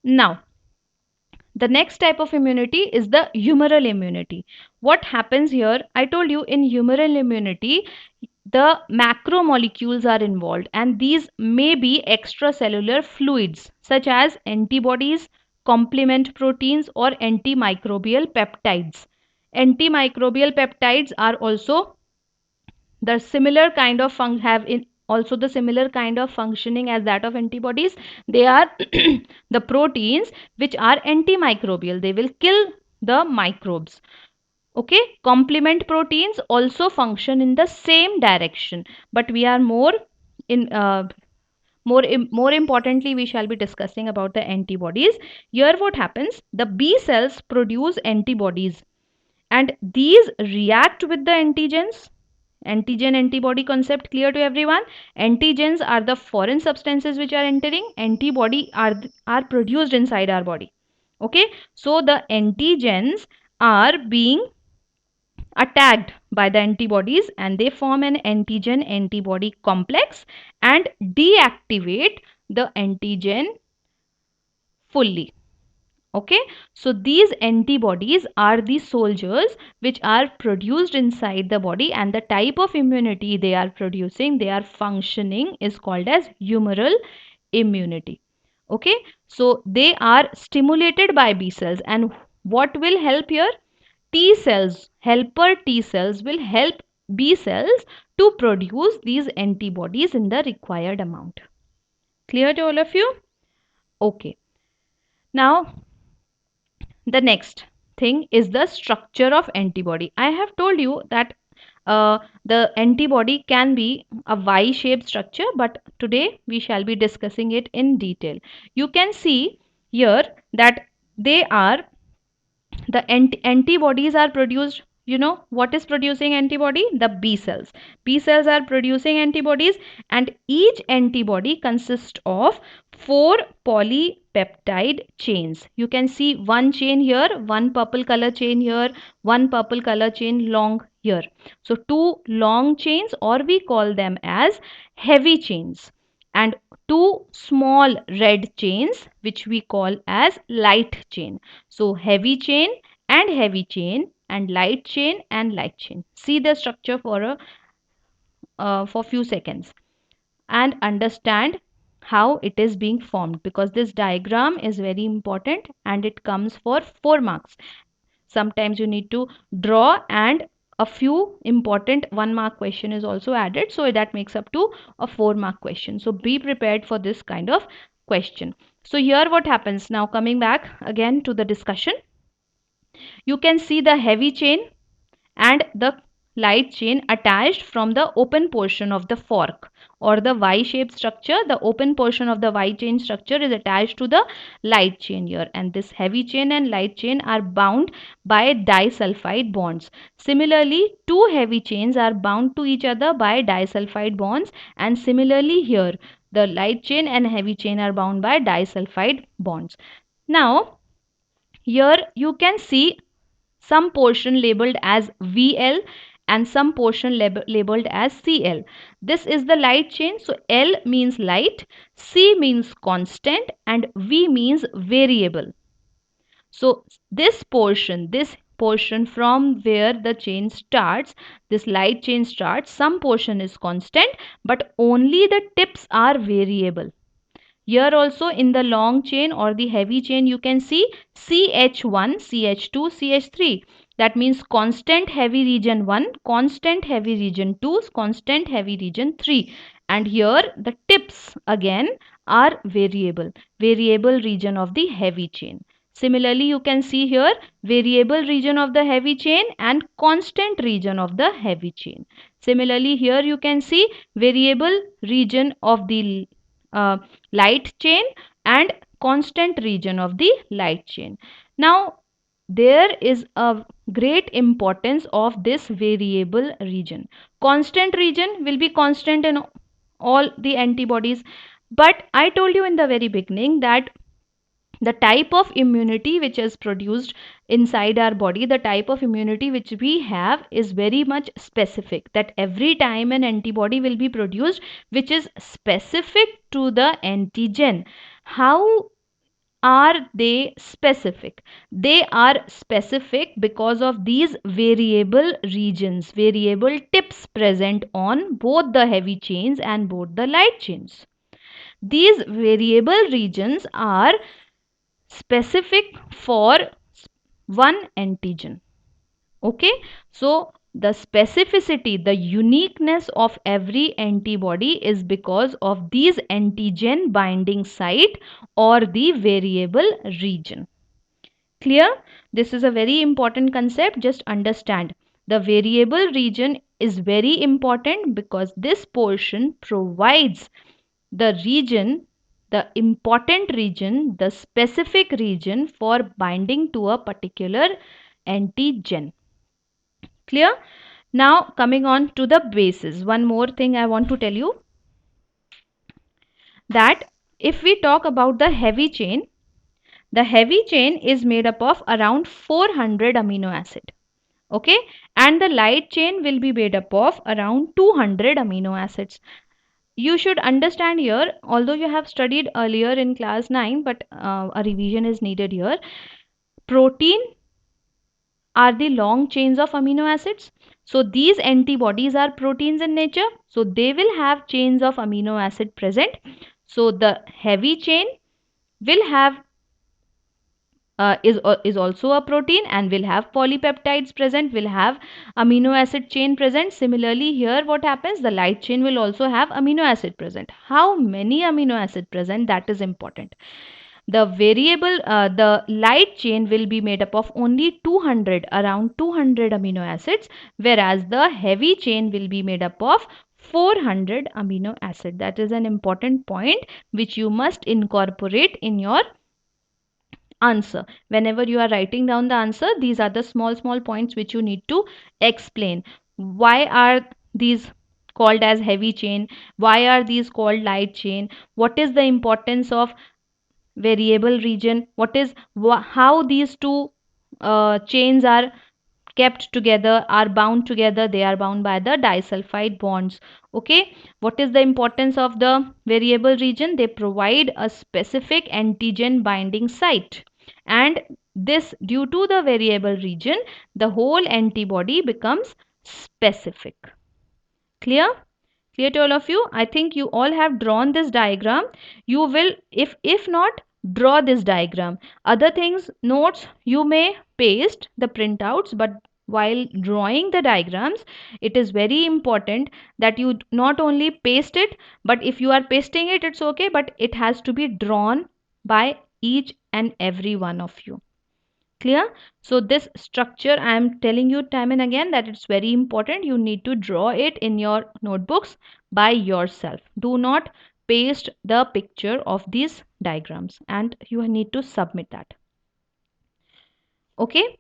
Now, the next type of immunity is the humoral immunity. What happens here? I told you in humoral immunity, the macromolecules are involved, and these may be extracellular fluids such as antibodies, complement proteins, or antimicrobial peptides. Antimicrobial peptides are also the similar kind of have in also the similar kind of functioning as that of antibodies. They are the proteins which are antimicrobial. They will kill the microbes. Okay, complement proteins also function in the same direction, but we are more in more importantly, we shall be discussing about the antibodies. Here what happens, the B cells produce antibodies, and these react with the antigens. Antigen antibody concept clear to everyone? Antigens are the foreign substances which are entering. Antibody are produced inside our body. Okay, so the antigens are being attacked by the antibodies, and they form an antigen antibody complex and deactivate the antigen fully. Okay, so these antibodies are the soldiers which are produced inside the body, and the type of immunity they are producing, they are functioning, is called as humoral immunity. Okay, so they are stimulated by B cells, and what will help here? T cells, helper T cells will help B cells to produce these antibodies in the required amount. Clear to all of you? Okay, now the next thing is the structure of antibody. I have told you that the antibody can be a Y-shaped structure, but today we shall be discussing it in detail. You can see here that they are the antibodies are produced. You know what is producing antibody? The B cells. B cells are producing antibodies, and each antibody consists of 4 polypeptide chains. You can see one chain here, one purple color chain here, one purple color chain long here. So two long chains, or we call them as heavy chains, and two small red chains which we call as light chain. So heavy chain and heavy chain, and light chain and light chain. See the structure for few seconds and understand how it is being formed, because this diagram is very important and it comes for 4 marks. Sometimes you need to draw, and a few important 1 mark question is also added, so that makes up to a 4 mark question. So be prepared for this kind of question. So here what happens, now coming back again to the discussion, you can see the heavy chain and the light chain attached from the open portion of the fork or the Y-shaped structure. The open portion of the Y chain structure is attached to the light chain here, and this heavy chain and light chain are bound by disulfide bonds. Similarly, two heavy chains are bound to each other by disulfide bonds, and similarly here the light chain and heavy chain are bound by disulfide bonds. Now here you can see some portion labeled as VL and some portion labeled as CL. This is the light chain. So L means light, C means constant, and V means variable. So this portion from where the chain starts, this light chain starts, some portion is constant, but only the tips are variable. Here also in the long chain or the heavy chain, you can see CH1, CH2, CH3. That means constant heavy region 1, constant heavy region 2, constant heavy region 3. And here the tips again are variable, variable region of the heavy chain. Similarly, you can see here variable region of the heavy chain and constant region of the heavy chain. Similarly, here you can see variable region of the light chain and constant region of the light chain. Now there is a great importance of this variable region. Constant region will be constant in all the antibodies, but I told you in the very beginning that the type of immunity which is produced inside our body, the type of immunity which we have is very much specific, that every time an antibody will be produced which is specific to the antigen. How are they specific? They are specific because of these variable regions, variable tips present on both the heavy chains and both the light chains. These variable regions are specific for one antigen. Okay, so the specificity, the uniqueness of every antibody is because of these antigen binding site or the variable region. Clear? This is a very important concept. Just understand the variable region is very important because this portion provides the region, the important region, the specific region for binding to a particular antigen. Clear? Now coming on to the bases. One more thing I want to tell you, that if we talk about the heavy chain, the heavy chain is made up of around 400 amino acid. Okay, and the light chain will be made up of around 200 amino acids. You should understand here, although you have studied earlier in class 9, but a revision is needed here. Protein are the long chains of amino acids. So these antibodies are proteins in nature. So they will have chains of amino acid present. So the heavy chain will have is also a protein and will have polypeptides present, will have amino acid chain present. Similarly here what happens, the light chain will also have amino acid present. How many amino acid present, that is important. The variable, the light chain will be made up of only 200, around 200 amino acids, whereas the heavy chain will be made up of 400 amino acid. That is an important point which you must incorporate in your answer. Whenever you are writing down the answer, these are the small points which you need to explain. Why are these called as heavy chain? Why are these called light chain? What is the importance of variable region? What is how these two chains are kept together, are bound together? They are bound by the disulfide bonds. Okay, what is the importance of the variable region? They provide a specific antigen binding site, and this, due to the variable region, the whole antibody becomes specific. Clear? Clear to all of you? I think you all have drawn this diagram. You will, if not, draw this diagram. Other things, notes, you may paste the printouts, but while drawing the diagrams, it is very important that you not only paste it, but if you are pasting it, it's okay, but it has to be drawn by each and every one of you. Clear? So this structure, I am telling you time and again that it's very important. You need to draw it in your notebooks by yourself. Do not paste the picture of these diagrams, and you need to submit that. Okay,